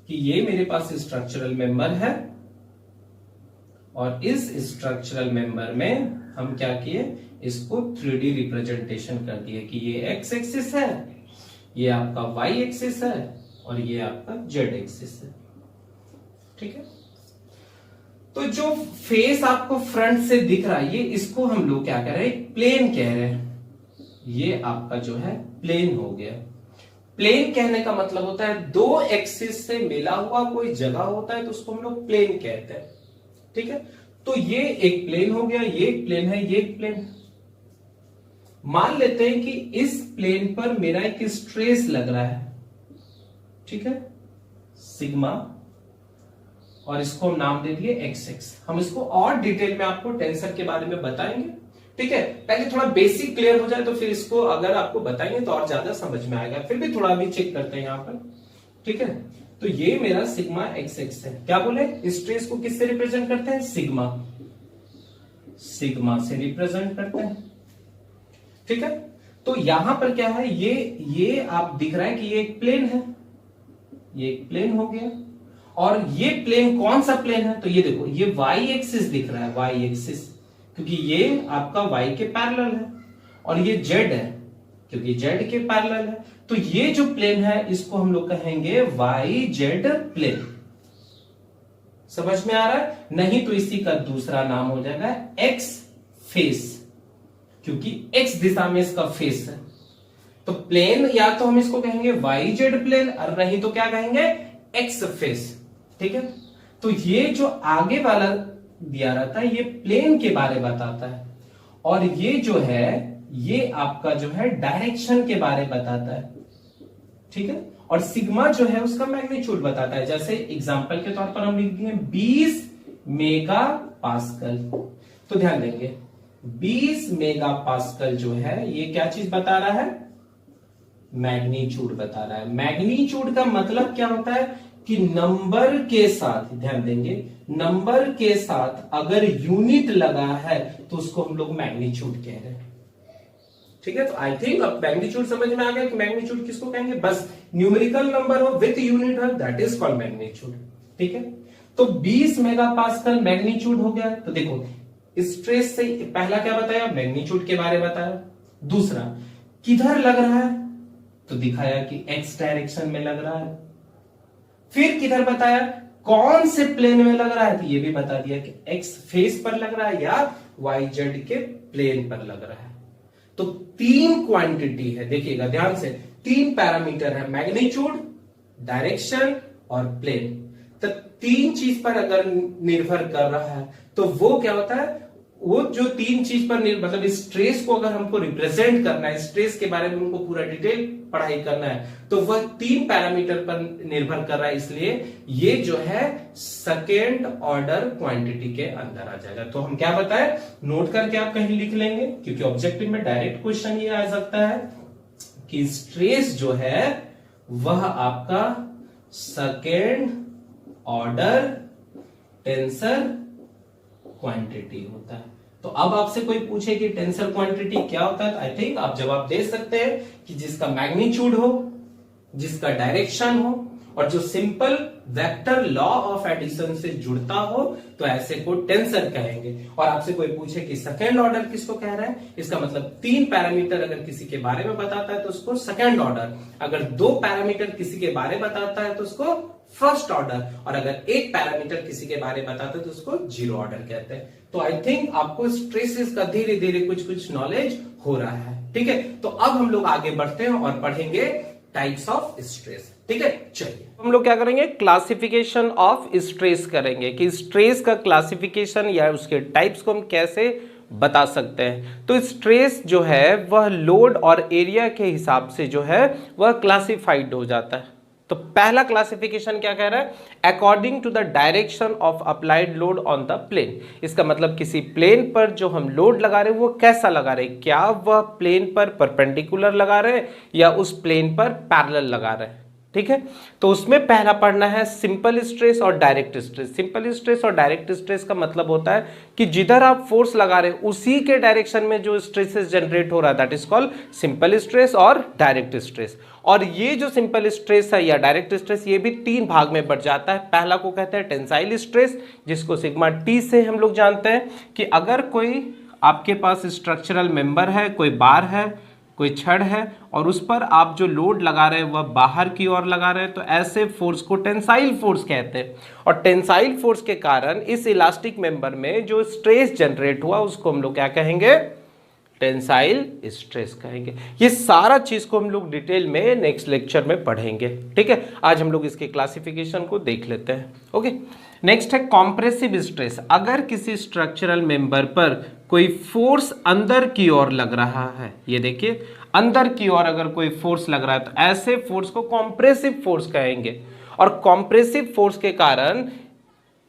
कि ये मेरे पास स्ट्रक्चरल मेंबर है और इस स्ट्रक्चरल मेंबर में हम क्या किए, इसको 3D रिप्रेजेंटेशन कर दिए कि ये एक्स एक्सिस है, ये आपका वाई एक्सिस है और ये आपका जेड एक्सिस है। ठीक है, तो जो फेस आपको फ्रंट से दिख रहा है, ये इसको हम लोग क्या कह रहे हैं, प्लेन कह रहे हैं। ये आपका जो है प्लेन हो गया। प्लेन कहने का मतलब होता है 2 एक्सिस से मिला हुआ कोई जगह होता है तो उसको हम लोग प्लेन कहते हैं। ठीक है, तो ये एक प्लेन हो गया, ये एक प्लेन है, ये एक प्लेन है। मान लेते हैं कि इस प्लेन पर मेरा एक स्ट्रेस लग रहा है, ठीक है, सिग्मा, और इसको हम नाम दे दिए एक्स एक्स। हम इसको और डिटेल में आपको टेंसर के बारे में बताएंगे, ठीक है। पहले थोड़ा बेसिक क्लियर हो जाए तो फिर इसको अगर आपको बताएंगे तो और ज्यादा समझ में आएगा। फिर भी थोड़ा अभी चेक करते हैं यहां पर, ठीक है। तो ये मेरा सिग्मा एक्स एक्स है। क्या बोले, स्ट्रेस को किससे रिप्रेजेंट करते हैं, सिग्मा, सिग्मा से रिप्रेजेंट करते हैं, ठीक है। तो यहां पर क्या है, ये आप दिख रहा है कि ये एक प्लेन है, ये एक प्लेन हो गया। और ये प्लेन कौन सा प्लेन है, तो ये देखो, ये वाई एक्सिस दिख रहा है, वाई एक्सिस, क्योंकि ये आपका वाई के पैरेलल है, और ये जेड है क्योंकि जेड के पैरेलल है। तो ये जो प्लेन है इसको हम लोग कहेंगे वाई जेड प्लेन। समझ में आ रहा है, नहीं तो इसी का दूसरा नाम हो जाएगा एक्स फेस, क्योंकि एक्स दिशा में इसका फेस है। तो प्लेन या तो हम इसको कहेंगे वाई जेड प्लेन, और नहीं तो क्या कहेंगे, एक्स फेस, ठीक है। तो ये जो आगे वाला दिया रहता है ये प्लेन के बारे में बताता है, और ये जो है ये आपका जो है डायरेक्शन के बारे में बताता है, ठीक है। और सिग्मा जो है उसका मैग्नीट्यूड बताता है। जैसे एग्जांपल के तौर पर हम लिख दिए 20 मेगा पास्कल, तो ध्यान देंगे 20 मेगा पास्कल जो है ये क्या चीज बता रहा है, मैग्नीट्यूड बता रहा है। मैग्नीट्यूड का मतलब क्या होता है कि नंबर के साथ, ध्यान देंगे, नंबर के साथ अगर यूनिट लगा है तो उसको हम लोग मैग्नीट्यूड कह रहे हैं, ठीक है। तो आई थिंक अब मैग्नीट्यूड समझ में आ गया कि मैग्नीट्यूड किसको कहेंगे, बस न्यूमेरिकल नंबर हो विथ यूनिट हो, दैट इज कॉल्ड मैग्नीट्यूड, ठीक है। तो 20 मेगा पास्कल मैग्नीट्यूड हो गया। तो देखो स्ट्रेस से पहला क्या बताया, मैग्नीट्यूड के बारे में बताया। दूसरा किधर लग रहा है, तो दिखाया कि एक्स डायरेक्शन में लग रहा है। फिर किधर बताया, कौन से प्लेन में लग रहा है, तो ये भी बता दिया कि एक्स फेस पर लग रहा है या वाई जेड के प्लेन पर लग रहा है। तो 3 क्वांटिटी है, देखिएगा ध्यान से, 3 पैरामीटर है, मैग्नीट्यूड, डायरेक्शन और प्लेन। तो 3 चीज पर अगर निर्भर कर रहा है तो वो क्या होता है, वो जो 3 चीज पर मतलब स्ट्रेस को अगर हमको रिप्रेजेंट करना है, स्ट्रेस के बारे में हमको पूरा डिटेल पढ़ाई करना है, तो वह 3 पैरामीटर पर निर्भर कर रहा है। इसलिए ये जो है सेकेंड ऑर्डर क्वांटिटी के अंदर आ जाएगा। तो हम क्या बताएं, नोट करके आप कहीं लिख लेंगे, क्योंकि ऑब्जेक्टिव में डायरेक्ट क्वेश्चन ये आ सकता है कि स्ट्रेस जो है वह आपका सेकेंड ऑर्डर टेंसर क्वांटिटी होता है। तो अब आपसे कोई पूछे कि टेंसर क्वांटिटी क्या होता है, आई थिंक आप जवाब दे सकते हैं कि जिसका मैग्नीट्यूड हो, जिसका डायरेक्शन हो, और जो simple vector law of addition से जुड़ता हो, तो ऐसे को टेंसर कहेंगे। और आपसे कोई पूछे कि सेकेंड ऑर्डर किसको कह रहा है, इसका मतलब 3 पैरामीटर अगर किसी के बारे में बताता है तो उसको सेकेंड ऑर्डर, अगर 2 पैरामीटर किसी के बारे में बताता है तो उसको फर्स्ट ऑर्डर, और अगर 1 पैरामीटर किसी के बारे में बताते हैं तो उसको जीरो ऑर्डर कहते हैं। तो आई थिंक आपको स्ट्रेसेस का धीरे धीरे कुछ नॉलेज हो रहा है, ठीक है। तो अब हम लोग आगे बढ़ते हैं और पढ़ेंगे टाइप्स ऑफ स्ट्रेस, ठीक है। चलिए हम लोग क्या करेंगे, क्लासिफिकेशन ऑफ स्ट्रेस करेंगे, कि स्ट्रेस का क्लासिफिकेशन या उसके टाइप्स को हम कैसे बता सकते हैं। तो स्ट्रेस जो है वह लोड और एरिया के हिसाब से जो है वह क्लासिफाइड हो जाता है। तो पहला क्लासिफिकेशन क्या कह रहा है, according to the direction of applied load on the plane. इसका मतलब किसी प्लेन पर जो हम लोड लगा रहे हैं वो कैसा लगा रहे हैं, क्या वह प्लेन पर परपेंडिकुलर लगा रहे हैं या उस प्लेन पर पैरेलल लगा रहे हैं, ठीक है। तो उसमें पहला पढ़ना है सिंपल स्ट्रेस और डायरेक्ट स्ट्रेस। सिंपल स्ट्रेस और डायरेक्ट स्ट्रेस का मतलब होता है कि जिधर आप फोर्स लगा रहे हैं उसी के डायरेक्शन में जो स्ट्रेसेस जनरेट हो रहा है, that is called simple stress और डायरेक्ट स्ट्रेस। और ये जो सिंपल स्ट्रेस है या डायरेक्ट स्ट्रेस, ये भी 3 भाग में बढ़ जाता है। पहला को कहते हैं टेंसाइल स्ट्रेस, जिसको सिग्मा टी से हम लोग जानते हैं कि अगर कोई आपके पास स्ट्रक्चरल मेंबर है, कोई बार है, कोई छड़ है, और उस पर आप जो लोड लगा रहे हैं वह बाहर की ओर लगा रहे हैं, तो ऐसे फोर्स को टेंसाइल फोर्स कहते हैं। और टेंसाइल फोर्स के कारण इस इलास्टिक मेंबर में जो स्ट्रेस जनरेट हुआ उसको हम लोग क्या कहेंगे, टेंसाइल स्ट्रेस कहेंगे। ये सारा चीज को हम लोग डिटेल में नेक्स्ट लेक्चर में पढ़ेंगे, ठीक है। आज हम लोग इसके क्लासिफिकेशन को देख लेते हैं। ओके, नेक्स्ट है कॉम्प्रेसिव स्ट्रेस। अगर किसी स्ट्रक्चरल मेंबर पर कोई फोर्स अंदर की ओर लग रहा है, ये देखिए अंदर की ओर अगर कोई फोर्स लग रहा है तो ऐसे फोर्स को कॉम्प्रेसिव फोर्स कहेंगे। और कॉम्प्रेसिव फोर्स के कारण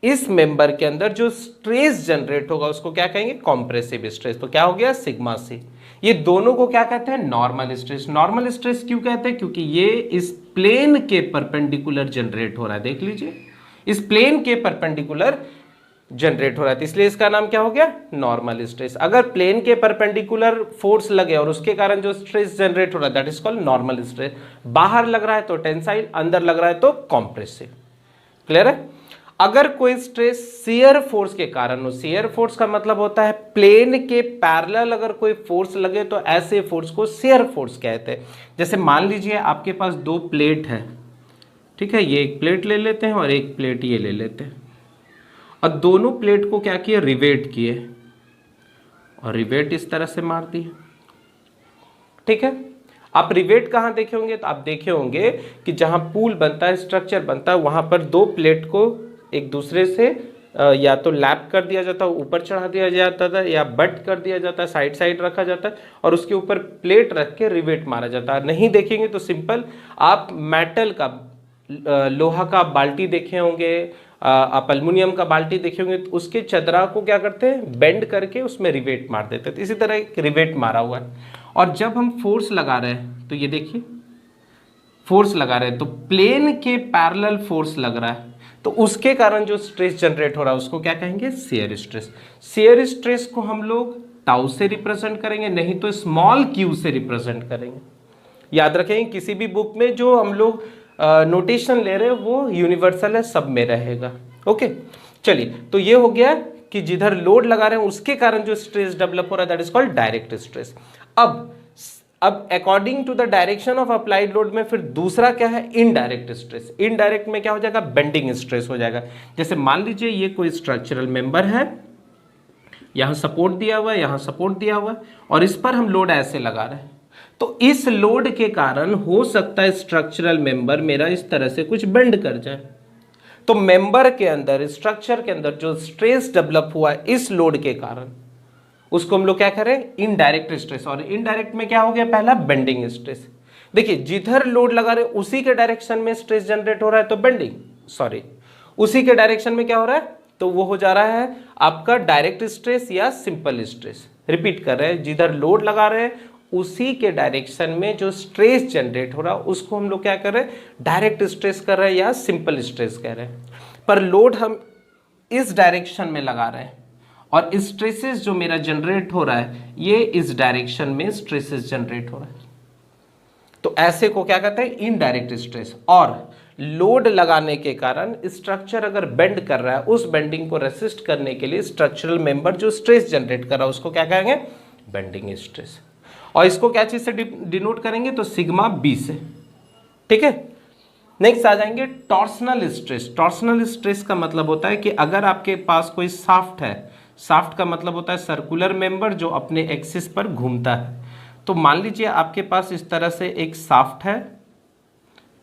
इस मेंबर के अंदर जो स्ट्रेस जनरेट होगा उसको क्या कहेंगे, कॉम्प्रेसिव स्ट्रेस। तो क्या हो गया, सिग्मा सी। ये दोनों को क्या कहते हैं, नॉर्मल स्ट्रेस। नॉर्मल स्ट्रेस क्यों कहते हैं, क्योंकि ये इस प्लेन के परपेंडिकुलर जनरेट हो रहा है। देख लीजिए, इस प्लेन के परपेंडिकुलर जनरेट हो रहा है, इसलिए इसका नाम क्या हो गया, नॉर्मल स्ट्रेस। अगर प्लेन के परपेंडिकुलर फोर्स लगे और उसके कारण जो स्ट्रेस जनरेट हो रहा है that is called normal stress. बाहर लग रहा है तो टेंसाइल, अंदर लग रहा है तो कॉम्प्रेसिव। क्लियर है। अगर कोई स्ट्रेस शियर फोर्स के कारण हो, शियर फोर्स का मतलब होता है प्लेन के पैरेलल अगर कोई फोर्स लगे तो ऐसे फोर्स को शियर फोर्स कहते हैं। जैसे मान लीजिए आपके पास दो प्लेट है, ठीक है, ये एक प्लेट ले लेते हैं और एक प्लेट ये ले लेते हैं, और दोनों प्लेट को क्या किए, रिवेट किए, और रिवेट इस तरह से मार दिए, ठीक है। आप रिवेट कहाँ देखे होंगे, तो आप देखे होंगे कि जहां पूल बनता है, स्ट्रक्चर बनता है, वहां पर दो प्लेट को एक दूसरे से या तो लैप कर दिया जाता है, ऊपर चढ़ा दिया जाता था, या बट कर दिया जाता है, साइड साइड रखा जाता है, और उसके ऊपर प्लेट रख के रिवेट मारा जाता है। नहीं देखेंगे तो सिंपल आप मेटल का, लोहा का बाल्टी देखे होंगे, आप एल्युमिनियम का बाल्टी देखे होंगे, तो उसके चदरा को क्या करते हैं, बेंड करके उसमें रिवेट मार देते हैं। तो इसी तरह एक रिवेट मारा हुआ है। और जब हम फोर्स लगा रहे हैं तो ये देखिए फोर्स लगा रहे हैं तो प्लेन के पैरेलल फोर्स लग रहा है, तो उसके कारण जो स्ट्रेस जनरेट हो रहा है उसको क्या कहेंगे, शियर स्ट्रेस। शियर स्ट्रेस को हम लोग टाउ से रिप्रेजेंट करेंगे, नहीं तो स्मॉल क्यू से रिप्रेजेंट करेंगे। याद रखेंगे किसी भी बुक में जो हम लोग नोटेशन ले रहे हैं वो यूनिवर्सल है, सब में रहेगा। ओके, चलिए, तो ये हो गया कि जिधर लोड लगा रहे हैं उसके कारण जो स्ट्रेस डेवलप हो रहा है that is called direct stress. अब according to the direction of applied load में फिर दूसरा क्या है, इनडायरेक्ट स्ट्रेस। इनडायरेक्ट में क्या हो जाएगा, बेंडिंग स्ट्रेस हो जाएगा। जैसे मान लीजिए ये कोई स्ट्रक्चरल मेंबर है, यहां सपोर्ट दिया हुआ है, यहां सपोर्ट दिया हुआ है, और इस पर हम लोड ऐसे लगा रहे हैं, तो इस लोड के कारण हो सकता है स्ट्रक्चरल मेंबर मेरा इस तरह से कुछ बेंड कर जाए। तो मेंबर के अंदर, स्ट्रक्चर के अंदर जो स्ट्रेस डेवलप हुआ है इस लोड के कारण, उसको हम लोग क्या करें, इनडायरेक्ट स्ट्रेस। और इनडायरेक्ट में क्या हो गया, पहला बेंडिंग स्ट्रेस। देखिए जिधर लोड लगा रहे उसी के डायरेक्शन में स्ट्रेस जनरेट हो रहा है तो बेंडिंग, सॉरी उसी के डायरेक्शन में क्या हो रहा है, तो वो हो जा रहा है आपका डायरेक्ट स्ट्रेस या सिंपल स्ट्रेस। रिपीट कर रहे हैं, जिधर लोड लगा रहे हैं उसी के डायरेक्शन में जो स्ट्रेस जनरेट हो रहा है उसको हम लोग क्या कर रहे हैं, डायरेक्ट स्ट्रेस कर रहे हैं या सिंपल स्ट्रेस कह रहे हैं। पर लोड हम इस डायरेक्शन में लगा रहे हैं और स्ट्रेसेस जो मेरा जनरेट हो रहा है ये इस डायरेक्शन में स्ट्रेसेस जनरेट हो रहा है, तो ऐसे को क्या कहते हैं, इनडायरेक्ट स्ट्रेस। और लोड लगाने के कारण स्ट्रक्चर अगर बेंड कर रहा है, उस बेंडिंग को रेसिस्ट करने के लिए स्ट्रक्चरल मेंबर जो स्ट्रेस जनरेट कर रहा है उसको क्या कहेंगे, बेंडिंग स्ट्रेस। और इसको क्या चीज से डिनोट करेंगे, तो सिग्मा बी से, ठीक है। नेक्स्ट आ जाएंगे टॉर्सनल स्ट्रेस। टॉर्सनल स्ट्रेस का मतलब होता है कि अगर आपके पास कोई शाफ्ट है, शाफ्ट का मतलब होता है सर्कुलर मेंबर जो अपने एक्सिस पर घूमता है। तो मान लीजिए आपके पास इस तरह से एक शाफ्ट है,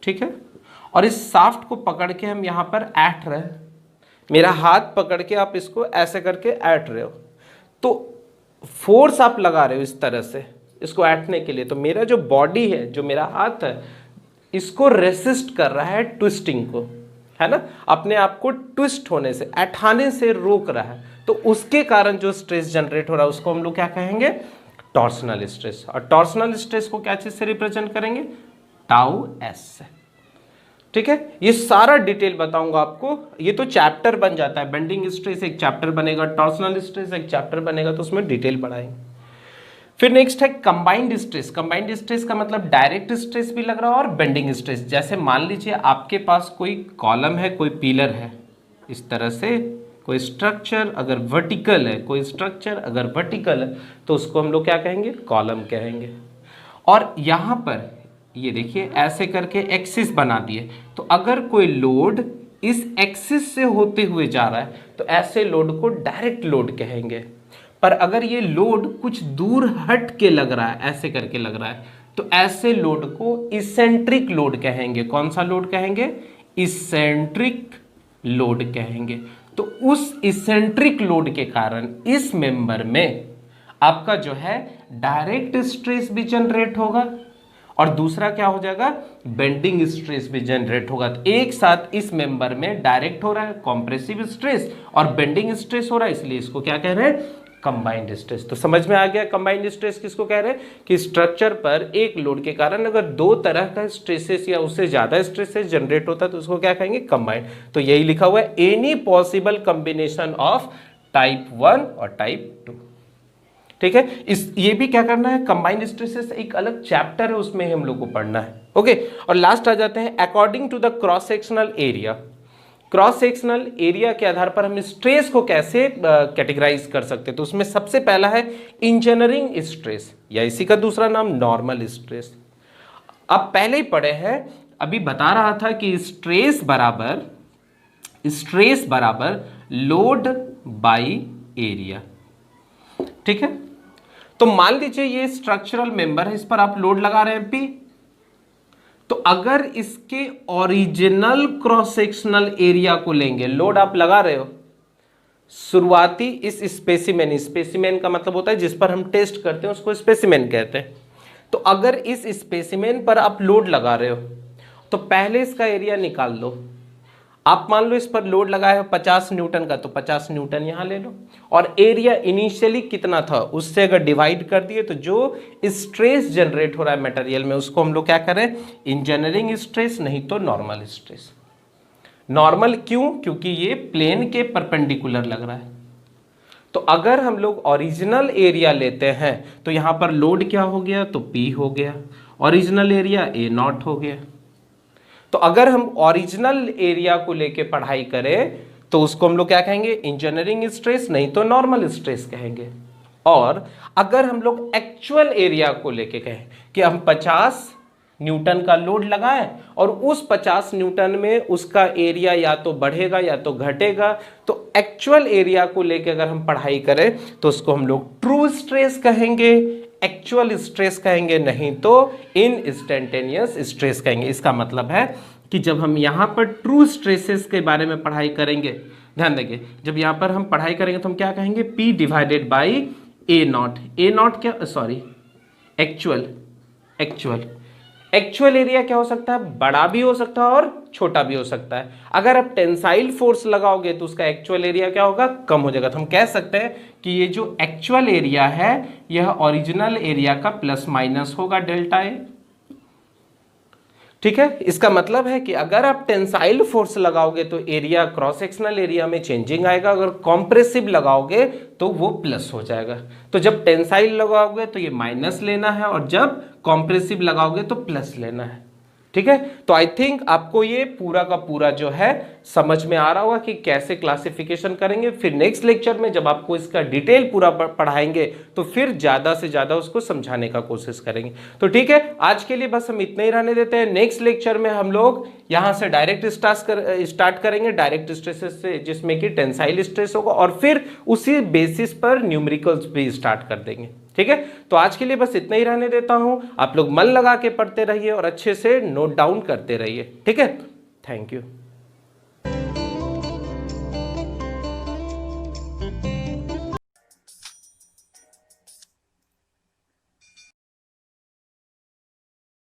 ठीक है, और इस शाफ्ट को पकड़ के हम यहाँ पर ऐंठ रहे हैं, मेरा हाथ पकड़ के आप इसको ऐसे करके ऐंठ रहे हो, तो फोर्स आप लगा रहे हो इस तरह से इसको ऐंठने के लिए, तो मेरा जो बॉडी है, जो मेरा हाथ है, इसको रेसिस्ट कर रहा है ट्विस्टिंग को, है ना, अपने आप को ट्विस्ट होने से, ऐंठाने से रोक रहा है। तो उसके कारण जो स्ट्रेस जनरेट हो रहा है उसको हम लोग क्या कहेंगे, टॉर्सनल स्ट्रेस। और टॉर्सनल स्ट्रेस को क्या चीज से रिप्रेजेंट करेंगे, टाउ एस से, ठीक है। ये सारा डिटेल बताऊंगा आपको, ये तो चैप्टर बन जाता है, बेंडिंग स्ट्रेस एक चैप्टर बनेगा, टॉर्सनल स्ट्रेस एक चैप्टर बनेगा, तो उसमें डिटेल बढ़ाएंगे। फिर नेक्स्ट है कंबाइंड स्ट्रेस। कंबाइंड स्ट्रेस का मतलब डायरेक्ट स्ट्रेस भी लग रहा है और बेंडिंग स्ट्रेस। जैसे मान लीजिए आपके पास कोई कॉलम है, कोई पिलर है, इस तरह से कोई स्ट्रक्चर अगर वर्टिकल है, कोई स्ट्रक्चर अगर वर्टिकल है तो उसको हम लोग क्या कहेंगे, कॉलम कहेंगे। और यहाँ पर ये देखिए ऐसे करके एक्सिस बना दिए, तो अगर कोई लोड इस एक्सिस से होते हुए जा रहा है तो ऐसे लोड को डायरेक्ट लोड कहेंगे। पर अगर ये लोड कुछ दूर हट के लग रहा है, ऐसे करके लग रहा है, तो ऐसे लोड को इसेंट्रिक लोड कहेंगे। कौन सा लोड कहेंगे? इसेंट्रिक लोड कहेंगे। तो उस इसेंट्रिक लोड के कारण इस मेंबर में आपका जो है डायरेक्ट स्ट्रेस भी जनरेट होगा और दूसरा क्या हो जाएगा? बेंडिंग स्ट्रेस भी जनरेट होगा। तो एक साथ इस मेंबर में डायरेक्ट हो रहा है कॉम्प्रेसिव स्ट्रेस और बेंडिंग स्ट्रेस हो रहा है, इसलिए इसको क्या कह रहे हैं? Combined stress. तो समझ में आ गया कंबाइंड स्ट्रेस किसको कह रहे हैं? कि स्ट्रक्चर पर एक लोड के कारण अगर दो तरह का स्ट्रेसेस या उससे ज्यादा स्ट्रेसेस जनरेट होता है तो उसको क्या कहेंगे? कंबाइंड। तो यही लिखा हुआ है, any possible combination of type 1 और टाइप 2। ठीक है, ये भी क्या करना है? कंबाइंड स्ट्रेसेस एक अलग चैप्टर है, उसमें हम लोग को पढ़ना है। ओके, और लास्ट आ जाते हैं according to the cross sectional area. Cross sectional area के आधार पर हम स्ट्रेस को कैसे कैटेगराइज कर सकते हैं? तो उसमें सबसे पहला है इंजीनियरिंग स्ट्रेस, या इसी का दूसरा नाम नॉर्मल स्ट्रेस। अब पहले ही पढ़े हैं, अभी बता रहा था कि स्ट्रेस बराबर लोड बाई एरिया। ठीक है, तो मान लीजिए ये स्ट्रक्चरल मेंबर है, इस पर आप लोड लगा रहे हैं P, तो अगर इसके ओरिजिनल क्रॉस सेक्शनल एरिया को लेंगे, लोड आप लगा रहे हो शुरुआती इस स्पेसिमेन का मतलब होता है जिस पर हम टेस्ट करते हैं उसको स्पेसिमेन कहते हैं। तो अगर इस स्पेसिमेन पर आप लोड लगा रहे हो तो पहले इसका एरिया निकाल लो। आप मान लो इस पर लोड लगाया है 50 न्यूटन का, तो 50 न्यूटन यहां ले लो, और एरिया इनिशियली कितना था उससे अगर डिवाइड कर दिए तो जो स्ट्रेस जनरेट हो रहा है मटेरियल में उसको हम लोग क्या करें? इंजीनियरिंग स्ट्रेस, नहीं तो नॉर्मल स्ट्रेस। नॉर्मल क्यों? क्योंकि ये प्लेन के परपेंडिकुलर लग रहा है। तो अगर हम लोग ओरिजिनल एरिया लेते हैं तो यहां पर लोड क्या हो गया? तो P हो गया, ओरिजिनल एरिया A0 हो गया। तो अगर हम ओरिजिनल एरिया को लेके पढ़ाई करें तो उसको हम लोग क्या कहेंगे? इंजीनियरिंग स्ट्रेस, नहीं तो नॉर्मल स्ट्रेस कहेंगे। और अगर हम लोग एक्चुअल एरिया को लेके कहें कि हम 50 न्यूटन का लोड लगाएं और उस 50 न्यूटन में उसका एरिया या तो बढ़ेगा या तो घटेगा, तो एक्चुअल एरिया को लेके अगर हम पढ़ाई करें तो उसको हम लोग ट्रू स्ट्रेस कहेंगे, एक्चुअल स्ट्रेस कहेंगे, नहीं तो इनस्टेंटेनियस स्ट्रेस कहेंगे। इसका मतलब है कि जब हम यहाँ पर ट्रू स्ट्रेसेस के बारे में पढ़ाई करेंगे, ध्यान देंगे, जब यहाँ पर हम पढ़ाई करेंगे तो हम क्या कहेंगे? P divided by A0। A0 क्या? सॉरी, एक्चुअल एरिया क्या हो सकता है? बड़ा भी हो सकता है और छोटा भी हो सकता है। अगर आप टेंसाइल फोर्स लगाओगे तो उसका एक्चुअल एरिया क्या होगा? कम हो जाएगा। तो हम कह सकते हैं कि ये जो एक्चुअल एरिया है यह ओरिजिनल एरिया का प्लस माइनस होगा, डेल्टा ए। ठीक है, इसका मतलब है कि अगर आप टेंसाइल फोर्स लगाओगे तो एरिया, क्रॉस सेक्शनल एरिया में चेंजिंग आएगा, अगर कॉम्प्रेसिव लगाओगे तो वो प्लस हो जाएगा। तो जब टेंसाइल लगाओगे तो ये माइनस लेना है और जब कॉम्प्रेसिव लगाओगे तो प्लस लेना है। ठीक है, तो आई थिंक आपको ये पूरा का पूरा जो है समझ में आ रहा होगा कि कैसे क्लासिफिकेशन करेंगे। फिर नेक्स्ट लेक्चर में जब आपको इसका डिटेल पूरा पढ़ाएंगे तो फिर ज्यादा से ज्यादा उसको समझाने का कोशिश करेंगे। तो ठीक है, आज के लिए बस हम इतना ही रहने देते हैं। नेक्स्ट लेक्चर में हम लोग यहां से डायरेक्ट स्टार्ट करेंगे, डायरेक्ट स्ट्रेसेस से, जिसमें कि टेंसाइल स्ट्रेस होगा, और फिर उसी बेसिस पर न्यूमेरिकल्स भी स्टार्ट कर देंगे। ठीक है, तो आज के लिए बस इतना ही रहने देता हूं। आप लोग मन लगा के पढ़ते रहिए और अच्छे से नोट डाउन करते रहिए। ठीक है, थैंक यू।